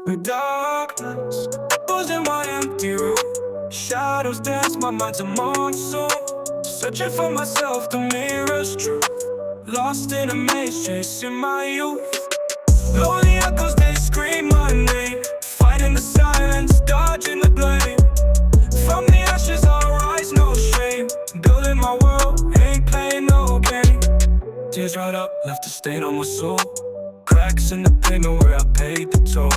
With darkness was in my empty room. Shadows dance, my mind's a monsoon. Searching for myself, the mirror's true. Lost in a maze, chasing my youth. Lonely echoes, they scream my name. Fighting the silence, dodging the blame. From the ashes I'll rise, no shame. Building my world, ain't playing no game. Tears dried up, left a stain on my soul. Cracks in the pavement where I paid the toll.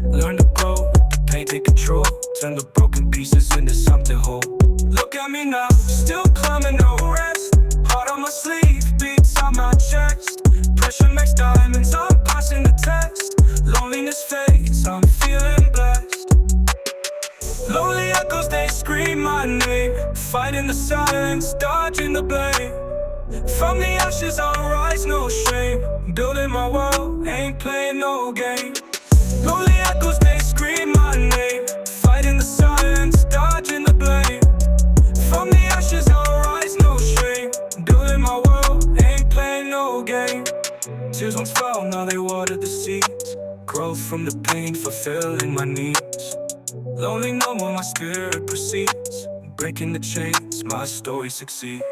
Learn to grow, let the pain take control. Turn the broken pieces into something whole. Look at me now, still climbing, no rest. Heart on my sleeve, beats on my chest. Pressure makes diamonds, I'm passing the test. Loneliness fades, I'm feeling blessed. Lonely echoes, they scream my name. Fighting the silence, dodging the blame. From the ashes I'll rise, no shame. Building my world, ain't playing no game. Lonely echoes, they scream my name. Fighting the silence, dodging the blame. From the ashes I'll rise, no shame. Building my world, ain't playing no game. Tears once fell, now they water the seeds. Growth from the pain, fulfilling my needs. Lonely no more, my spirit proceeds. Breaking the chains, my story succeeds.